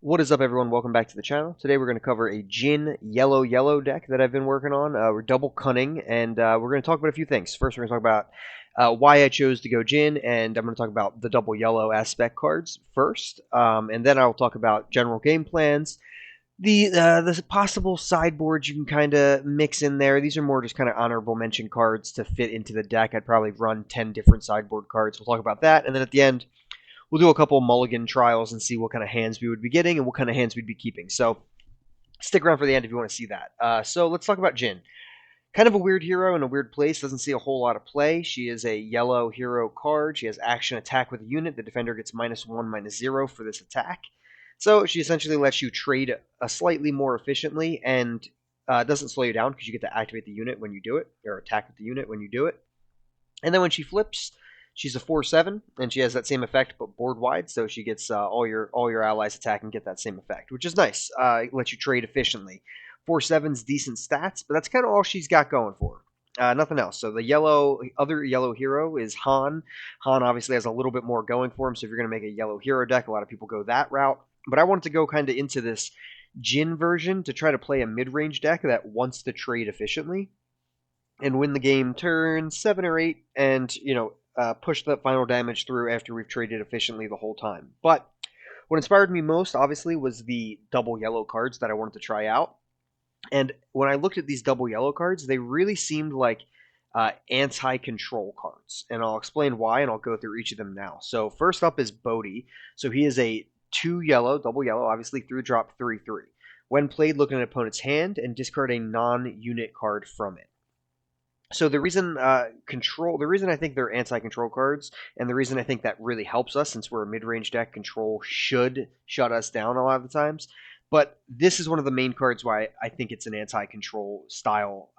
What is up, everyone? Welcome back to the channel. Today we're going to cover a Jyn yellow deck that I've been working on. We're double cunning, and we're going to talk about a few things. First, we're going to talk about why I chose to go Jyn, and I'm going to talk about the double yellow aspect cards first, and then I'll talk about general game plans, the possible sideboards you can kind of mix in there. These are more just kind of honorable mention cards to fit into the deck. I'd probably run 10 different sideboard cards. We'll talk about that, and then at the end, we'll do a couple mulligan trials and see what kind of hands we would be getting and what kind of hands we'd be keeping. So stick around for the end if you want to see that. So let's talk about Jyn. Kind of a weird hero in a weird place. Doesn't see a whole lot of play. She is a yellow hero card. She has action attack with a unit. The defender gets -1, -0 for this attack. So she essentially lets you trade slightly more efficiently and doesn't slow you down because you get to activate the unit when you do it, or attack with the unit when you do it. And then when she flips, she's a 4/7, and she has that same effect but board wide, so she gets all your allies attack and get that same effect, which is nice. It lets you trade efficiently. 4/7's decent stats, but that's kind of all she's got going for. Nothing else. So the other yellow hero is Han. Han obviously has a little bit more going for him, so if you're going to make a yellow hero deck, a lot of people go that route. But I wanted to go kind of into this Jyn version to try to play a mid-range deck that wants to trade efficiently and win the game turn 7 or 8, and push that final damage through after we've traded efficiently the whole time. But what inspired me most, obviously, was the double yellow cards that I wanted to try out. And when I looked at these double yellow cards, they really seemed like anti-control cards. And I'll explain why, and I'll go through each of them now. So first up is Bodie. So he is a 2 yellow, double yellow, obviously through drop 3/3. When played, look at an opponent's hand and discard a non-unit card from it. So the reason the reason I think they're anti-control cards, and the reason I think that really helps us, since we're a mid-range deck, control should shut us down a lot of the times. But this is one of the main cards why I think it's an anti-control style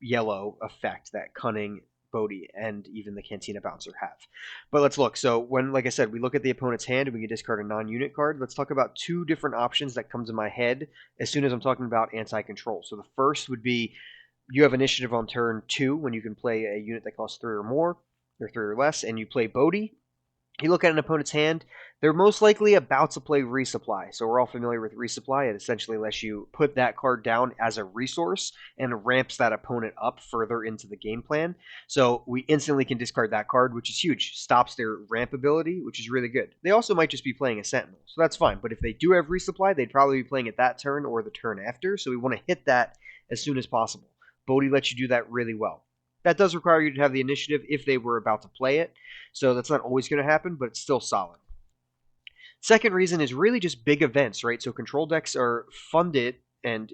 yellow effect that Cunning, Bodie, and even the Cantina Bouncer have. But let's look. So when, like I said, we look at the opponent's hand and we can discard a non-unit card, let's talk about two different options that come to my head as soon as I'm talking about anti-control. So the first would be, you have initiative on turn 2 when you can play a unit that costs 3 or more, or 3 or less, and you play Bodie. You look at an opponent's hand, they're most likely about to play Resupply. So we're all familiar with Resupply. It essentially lets you put that card down as a resource and ramps that opponent up further into the game plan. So we instantly can discard that card, which is huge. Stops their ramp ability, which is really good. They also might just be playing a Sentinel, so that's fine. But if they do have Resupply, they'd probably be playing it that turn or the turn after, so we want to hit that as soon as possible. Bodie lets you do that really well. That does require you to have the initiative if they were about to play it, so that's not always going to happen, but it's still solid. Second reason is really just big events, right? So control decks are funded and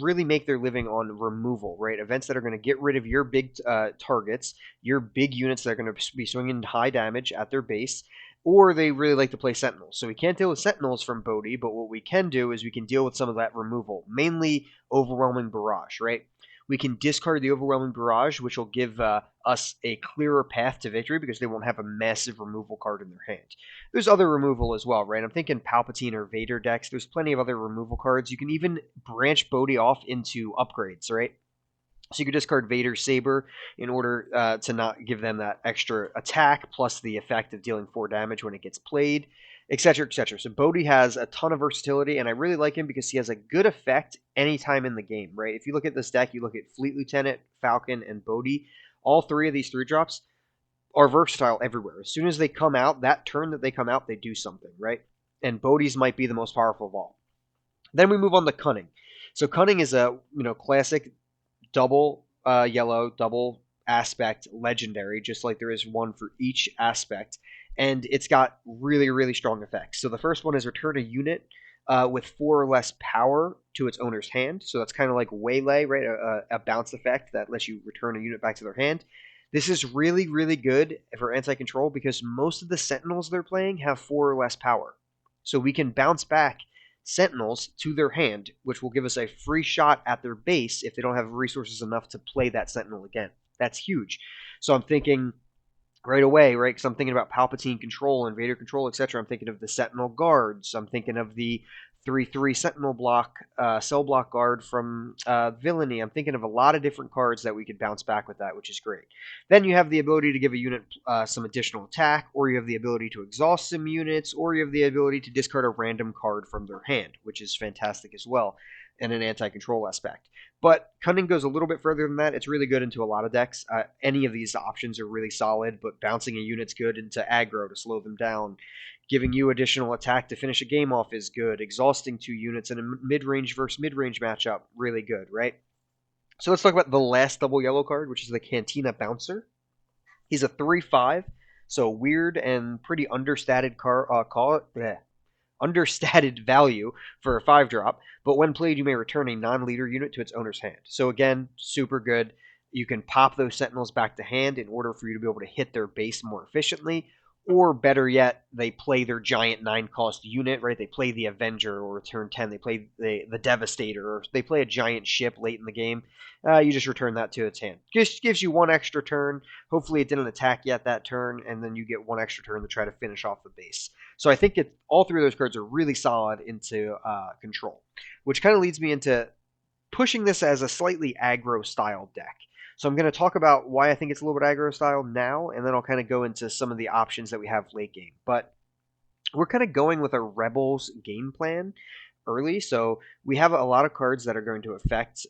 really make their living on removal, right? Events that are going to get rid of your big targets, your big units that are going to be swinging high damage at their base, or they really like to play Sentinels. So we can't deal with Sentinels from Bodie, but what we can do is we can deal with some of that removal, mainly Overwhelming Barrage, right? We can discard the Overwhelming Barrage, which will give us a clearer path to victory because they won't have a massive removal card in their hand. There's other removal as well, right? I'm thinking Palpatine or Vader decks. There's plenty of other removal cards. You can even branch Bodie off into upgrades, right? So you could discard Vader's Saber in order to not give them that extra attack, plus the effect of dealing 4 damage when it gets played, etc., etc. So Bodie has a ton of versatility, and I really like him because he has a good effect anytime in the game, right? If you look at this deck, you look at Fleet Lieutenant, Falcon, and Bodie. All 3 of these 3-drops are versatile everywhere. As soon as they come out, that turn that they come out, they do something, right? And Bodhi's might be the most powerful of all. Then we move on to Cunning. So Cunning is a classic double yellow, double aspect legendary, just like there is one for each aspect. And it's got really, really strong effects. So the first one is return a unit with 4 or less power to its owner's hand. So that's kind of like Waylay, right? A bounce effect that lets you return a unit back to their hand. This is really, really good for anti-control because most of the Sentinels they're playing have 4 or less power. So we can bounce back Sentinels to their hand, which will give us a free shot at their base if they don't have resources enough to play that Sentinel again. That's huge. So I'm thinking right away, right? Because I'm thinking about Palpatine control and Vader control, etc. I'm thinking of the Sentinel guards. I'm thinking of the 3/3 Sentinel block, Cell block guard from Villainy. I'm thinking of a lot of different cards that we could bounce back with that, which is great. Then you have the ability to give a unit some additional attack, or you have the ability to exhaust some units, or you have the ability to discard a random card from their hand, which is fantastic as well, and an anti-control aspect. But Cunning goes a little bit further than that. It's really good into a lot of decks. Any of these options are really solid, but bouncing a unit's good into aggro to slow them down. Giving you additional attack to finish a game off is good. Exhausting 2 units in a mid-range versus mid-range matchup, really good, right? So let's talk about the last double yellow card, which is the Cantina Bouncer. He's a 3/5, so weird and pretty understated understated value for a 5-drop, but when played, you may return a non-leader unit to its owner's hand. So again, super good. You can pop those Sentinels back to hand in order for you to be able to hit their base more efficiently, or better yet, they play their giant 9-cost unit, right? They play the Avenger, or turn 10, they play the Devastator, or they play a giant ship late in the game. You just return that to its hand. Just gives you 1 extra turn. Hopefully it didn't attack yet that turn, and then you get 1 extra turn to try to finish off the base. So I think all 3 of those cards are really solid into control, which kind of leads me into pushing this as a slightly aggro style deck. So I'm going to talk about why I think it's a little bit aggro style now, and then I'll kind of go into some of the options that we have late game. But we're kind of going with a Rebels game plan early, so we have a lot of cards that are going to affect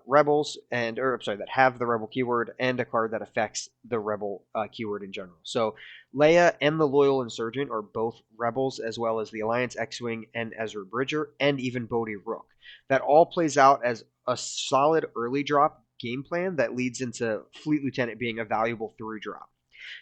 Rebels, that have the Rebel keyword, and a card that affects the Rebel keyword in general. So Leia and the Loyal Insurgent are both Rebels, as well as the Alliance X-Wing and Ezra Bridger, and even Bodie Rook. That all plays out as a solid early drop game plan that leads into Fleet Lieutenant being a valuable 3-drop.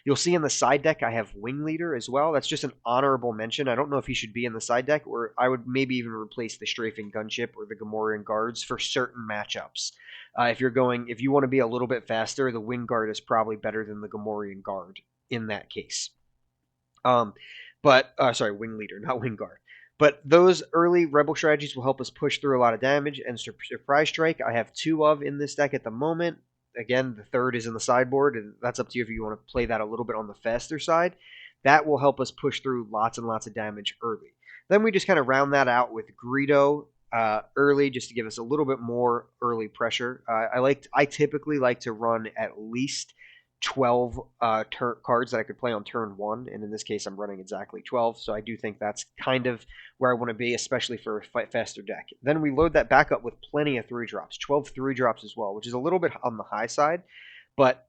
You'll see in the side deck I have Wing Leader as well. That's just an honorable mention. I don't know if he should be in the side deck, or I would maybe even replace the Strafing Gunship or the Gamorrean Guards for certain matchups. If you want to be a little bit faster, the Wing Guard is probably better than the Gamorrean Guard in that case. Wing Leader, not Wing Guard. But those early Rebel strategies will help us push through a lot of damage, and Surprise Strike I have 2 of in this deck at the moment. Again, the 3rd is in the sideboard, and that's up to you if you want to play that a little bit on the faster side. That will help us push through lots and lots of damage early. Then we just kind of round that out with Greedo early, just to give us a little bit more early pressure. I typically like to run at least 12 cards that I could play on turn 1, and in this case I'm running exactly 12, so I do think that's kind of where I want to be, especially for a faster deck. Then we load that back up with plenty of 3-drops, 12 3-drops as well, which is a little bit on the high side, but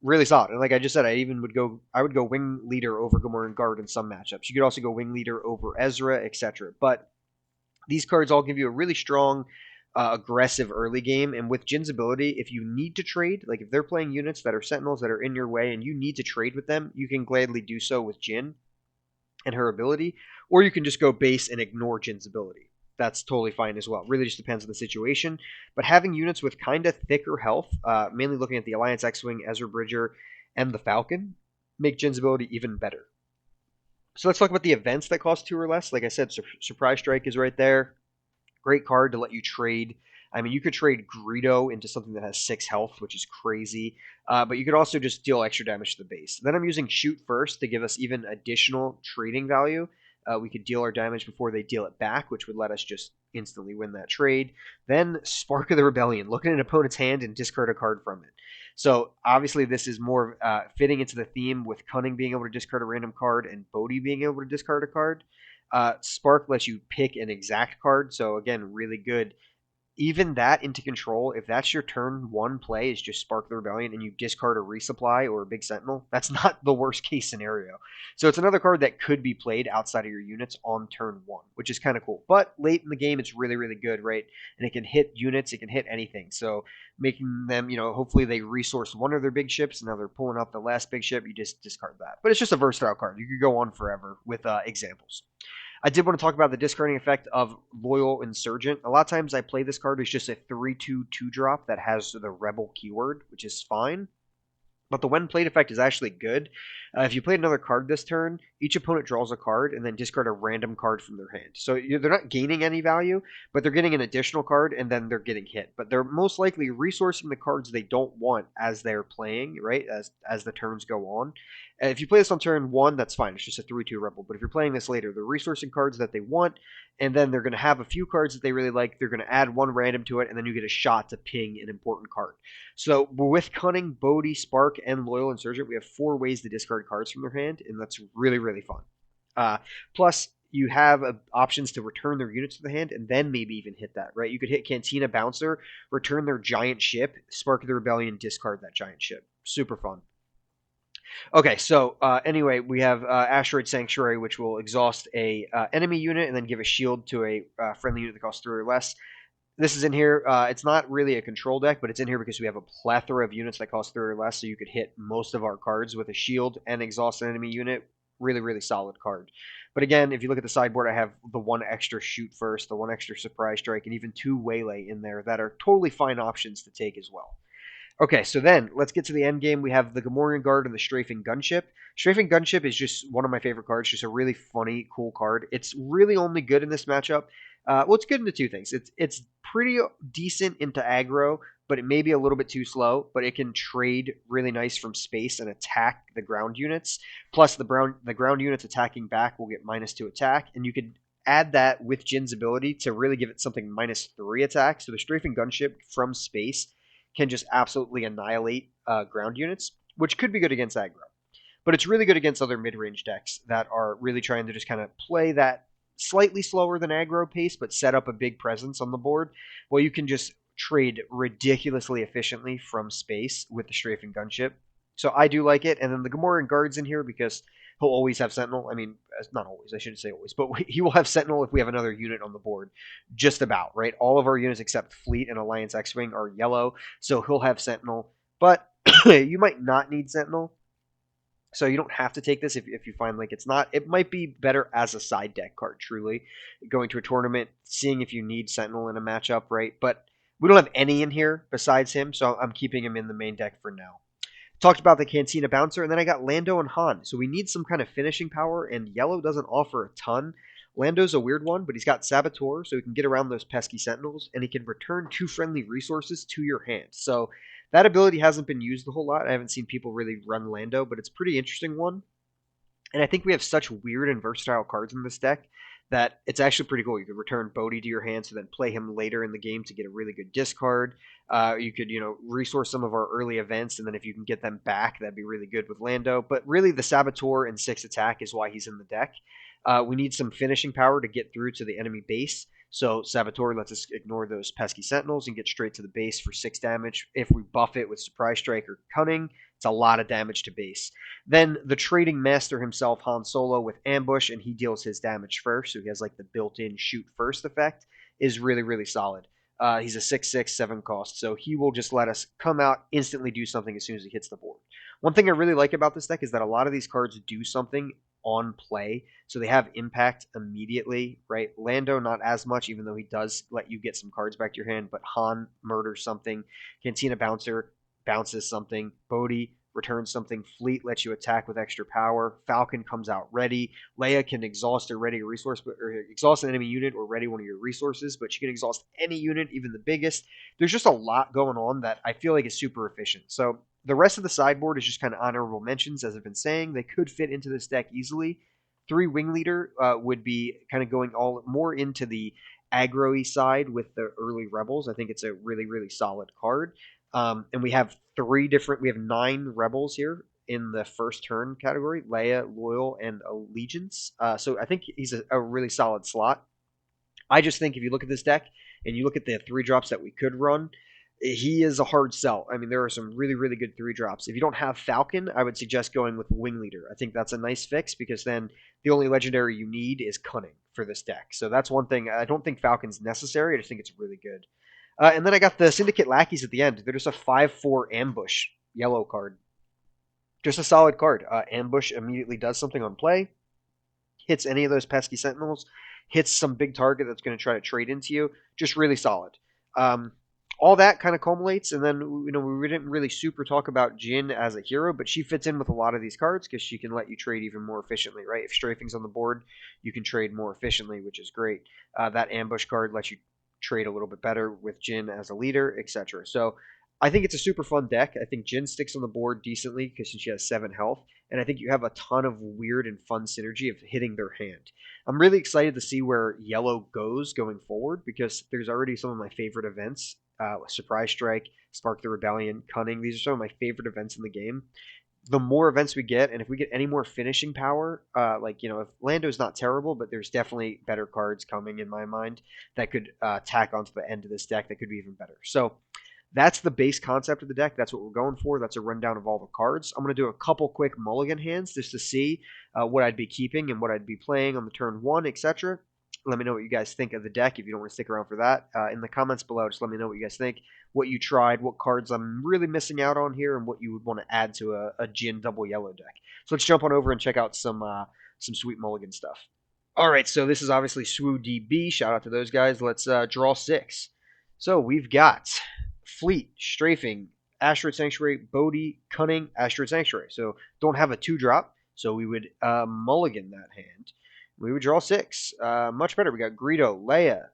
really solid. And like I just said, I would go Wing Leader over Gamorrean Guard in some matchups. You could also go Wing Leader over Ezra, etc. But these cards all give you a really strong aggressive early game, and with Jyn's ability, if you need to trade, like if they're playing units that are Sentinels that are in your way and you need to trade with them, you can gladly do so with Jyn and her ability, or you can just go base and ignore Jyn's ability. That's totally fine as well. Really just depends on the situation. But having units with kind of thicker health, mainly looking at the Alliance X-Wing, Ezra Bridger, and the Falcon, make Jyn's ability even better. So let's talk about the events that cost 2 or less. Like I said, Surprise Strike is right there. Great card to let you trade. I mean, you could trade Greedo into something that has 6 health, which is crazy. But you could also just deal extra damage to the base. Then I'm using Shoot First to give us even additional trading value. We could deal our damage before they deal it back, which would let us just instantly win that trade. Then Spark of the Rebellion. Look at an opponent's hand and discard a card from it. So obviously this is more fitting into the theme with Cunning being able to discard a random card and Bodie being able to discard a card. Spark lets you pick an exact card, so again, really good. Even that into control, if that's your turn 1 play, is just Spark the Rebellion and you discard a resupply or a big Sentinel, that's not the worst case scenario. So it's another card that could be played outside of your units on turn 1, which is kind of cool. But late in the game, it's really, really good, right? And it can hit units, it can hit anything. So making them, hopefully they resource one of their big ships, and now they're pulling out the last big ship, you just discard that. But it's just a versatile card. You could go on forever with examples. I did want to talk about the discarding effect of Loyal Insurgent. A lot of times I play this card as just a 3/2 2-drop that has the Rebel keyword, which is fine. But the when played effect is actually good. If you play another card this turn, each opponent draws a card and then discard a random card from their hand. So they're not gaining any value, but they're getting an additional card and then they're getting hit. But they're most likely resourcing the cards they don't want as they're playing, right? As the turns go on. If you play this on turn 1, that's fine. It's just a 3/2 Rebel. But if you're playing this later, they're resourcing cards that they want, and then they're going to have a few cards that they really like. They're going to add one random to it, and then you get a shot to ping an important card. So with Cunning, Bodie, Spark, and Loyal Insurgent, we have 4 ways to discard cards from their hand, and that's really, really fun. Plus, you have options to return their units to the hand and then maybe even hit that, right? You could hit Cantina Bouncer, return their giant ship, Spark of the Rebellion, discard that giant ship. Super fun. Okay, so anyway, we have Asteroid Sanctuary, which will exhaust a enemy unit and then give a shield to a friendly unit that costs 3 or less. This is in here. It's not really a control deck, but it's in here because we have a plethora of units that cost 3 or less, so you could hit most of our cards with a shield and exhaust an enemy unit. Really, really solid card. But again, if you look at the sideboard, I have the 1 extra shoot first, the 1 extra surprise strike, and even 2 waylay in there that are totally fine options to take as well. Okay, so then let's get to the end game. We have the Gamorrean Guard and the Strafing Gunship. Strafing Gunship is just one of my favorite cards, just a really funny, cool card. It's really only good in this matchup. Well, it's good into 2 things. It's pretty decent into aggro, but it may be a little bit too slow, but it can trade really nice from space and attack the ground units. Plus, the ground units attacking back will get -2 attack, and you could add that with Jyn's ability to really give it something -3 attack. So the Strafing Gunship from space can just absolutely annihilate ground units, which could be good against aggro. But it's really good against other mid-range decks that are really trying to just kind of play that slightly slower than aggro pace, but set up a big presence on the board. Well, you can just trade ridiculously efficiently from space with the Strafing Gunship. So I do like it. And then the Gamorrean Guard's in here because he'll always have Sentinel. I mean, not always, I shouldn't say always, but he will have Sentinel if we have another unit on the board. Just about, right? All of our units except Fleet and Alliance X-Wing are yellow, so he'll have Sentinel. But you might not need Sentinel, so you don't have to take this if you find like it's not. It might be better as a side deck card, truly. Going to a tournament, seeing if you need Sentinel in a matchup, right? But we don't have any in here besides him, so I'm keeping him in the main deck for now. Talked about the Cantina Bouncer, and then I got Lando and Han. So we need some kind of finishing power, and yellow doesn't offer a ton. Lando's a weird one, but he's got Saboteur, so he can get around those pesky Sentinels, and he can return 2 friendly resources to your hand. So that ability hasn't been used a whole lot. I haven't seen people really run Lando, but it's a pretty interesting one. And I think we have such weird and versatile cards in this deck that it's actually pretty cool. You could return Bodie to your hand, so then play him later in the game to get a really good discard. You could, resource some of our early events, and then if you can get them back, that'd be really good with Lando. But really, the Saboteur and 6 attack is why he's in the deck. We need some finishing power to get through to the enemy base. So Saboteur lets us ignore those pesky Sentinels and get straight to the base for 6 damage. If we buff it with Surprise Strike or Cunning, it's a lot of damage to base. Then the Trading Master himself, Han Solo, with Ambush, and he deals his damage first, so he has like the built-in shoot first effect, is really, really solid. He's a 6/6, 7 cost, so he will just let us come out, instantly do something as soon as he hits the board. One thing I really like about this deck is that a lot of these cards do something on play, so they have impact immediately, right? Lando, not as much, even though he does let you get some cards back to your hand, but Han murders something, Cantina Bouncer bounces something, Bodie returns something, Fleet lets you attack with extra power, Falcon comes out ready, Leia can exhaust a ready resource, or exhaust an enemy unit or ready one of your resources, but she can exhaust any unit, even the biggest. There's just a lot going on that I feel like is super efficient. So the rest of the sideboard is just kind of honorable mentions, as I've been saying. They could fit into this deck easily. 3 Wing Leader would be kind of going all more into the aggro-y side with the early Rebels. I think it's a really, really solid card. And we have 9 Rebels here in the first turn category: Leia, Loyal, and Allegiance. So I think he's a really solid slot. I just think if you look at this deck and you look at the 3 drops that we could run, he is a hard sell. I mean, there are some really, really good 3 drops. If you don't have Falcon, I would suggest going with Wing Leader. I think that's a nice fix because then the only legendary you need is Cunning for this deck. So that's one thing. I don't think Falcon's necessary. I just think it's really good. And then I got the Syndicate Lackeys at the end. They're just a 5/4 Ambush yellow card. Just a solid card. Ambush immediately does something on play. Hits any of those pesky Sentinels. Hits some big target that's going to try to trade into you. Just really solid. all that kind of culminates, and then we didn't really super talk about Jyn as a hero, but she fits in with a lot of these cards because she can let you trade even more efficiently, right? If strafing's on the board, you can trade more efficiently, which is great. That ambush card lets you trade a little bit better with Jyn as a leader, etc. So I think it's a super fun deck. I think Jyn sticks on the board decently because she has 7 health, and I think you have a ton of weird and fun synergy of hitting their hand. I'm really excited to see where yellow goes going forward because there's already some of my favorite events. Surprise Strike, Spark the Rebellion, Cunning. These are some of my favorite events in the game. The more events we get, and if we get any more finishing power, if Lando's not terrible, but there's definitely better cards coming in my mind that could tack onto the end of this deck that could be even better. So that's the base concept of the deck. That's what we're going for. That's a rundown of all the cards. I'm going to do a couple quick mulligan hands just to see what I'd be keeping and what I'd be playing on the turn 1, etc. Let me know what you guys think of the deck if you don't want to stick around for that. In the comments below, just let me know what you guys think, what you tried, what cards I'm really missing out on here, and what you would want to add to a Jyn double yellow deck. So let's jump on over and check out some sweet mulligan stuff. All right, so this is obviously Swoo DB. Shout out to those guys. Let's draw 6. So we've got Fleet, Strafing, Asteroid Sanctuary, Bodie, Cunning, Asteroid Sanctuary. So don't have a 2-drop, so we would mulligan that hand. We would draw 6. Much better. We got Greedo, Leia,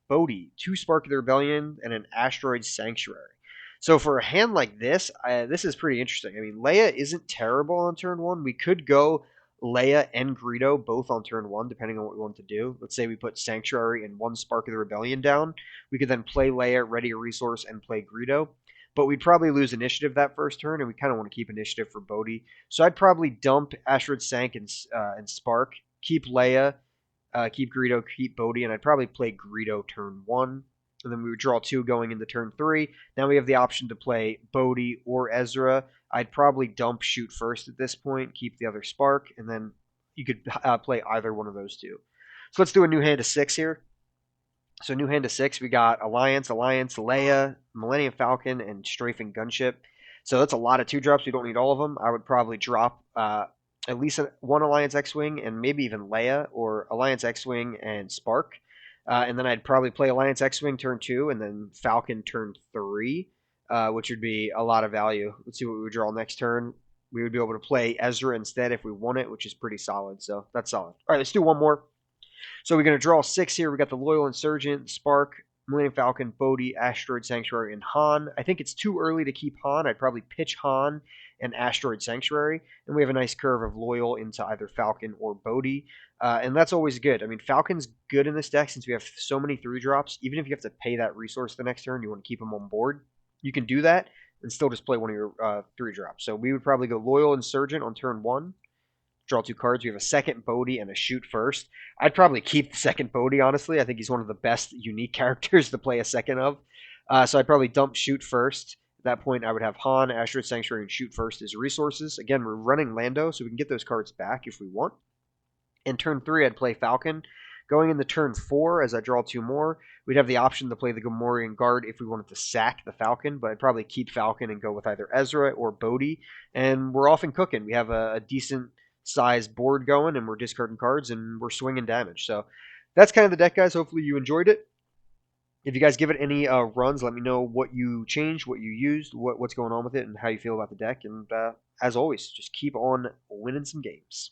Bodie, 2 Spark of the Rebellion, and an Asteroid Sanctuary. So for a hand like this, this is pretty interesting. I mean, Leia isn't terrible on turn 1. We could go Leia and Greedo both on turn 1, depending on what we want to do. Let's say we put Sanctuary and 1 Spark of the Rebellion down. We could then play Leia, ready a resource, and play Greedo. But we'd probably lose initiative that first turn, and we kind of want to keep initiative for Bodie. So I'd probably dump Asteroid Sank and Spark, keep Leia, keep Greedo, keep Bodie, and I'd probably play Greedo turn 1. And then we would draw 2 going into turn 3. Now we have the option to play Bodie or Ezra. I'd probably dump Shoot first at this point, keep the other Spark, and then you could play either one of those 2. So let's do a new hand of 6 here. So new hand of 6, we got Alliance, Leia, Millennium Falcon, and Strafing Gunship. So that's a lot of 2-drops. We don't need all of them. I would probably drop at least 1 Alliance X-Wing and maybe even Leia, or Alliance X-Wing and Spark. And then I'd probably play Alliance X-Wing turn 2 and then Falcon turn 3, which would be a lot of value. Let's see what we would draw next turn. We would be able to play Ezra instead if we want it, which is pretty solid. So that's solid. All right, let's do one more. So we're going to draw 6 here. We got the Loyal Insurgent, Spark, Millennium Falcon, Bodie, Asteroid Sanctuary, and Han. I think it's too early to keep Han. I'd probably pitch Han and Asteroid Sanctuary, and we have a nice curve of Loyal into either Falcon or Bodie, and that's always good. I mean, Falcon's good in this deck since we have so many 3-drops. Even if you have to pay that resource the next turn, you want to keep him on board, you can do that and still just play one of your 3-drops. So we would probably go Loyal Insurgent on turn 1. Draw 2 cards. We have a second Bodie and a Shoot first. I'd probably keep the second Bodie, honestly. I think he's one of the best unique characters to play a second of. So I'd probably dump Shoot first. At that point, I would have Han, Asteroid Sanctuary, and Shoot first as resources. Again, we're running Lando, so we can get those cards back if we want. In turn 3, I'd play Falcon. Going into turn 4, as I draw 2 more, we'd have the option to play the Gamorrean Guard if we wanted to sack the Falcon, but I'd probably keep Falcon and go with either Ezra or Bodie. And we're off and cooking. We have a decent size board going, and we're discarding cards, and we're swinging damage. So that's kind of the deck, guys. Hopefully you enjoyed it. If you guys give it any runs, let me know what you changed, what you used, what's going on with it, and how you feel about the deck. And as always, just keep on winning some games.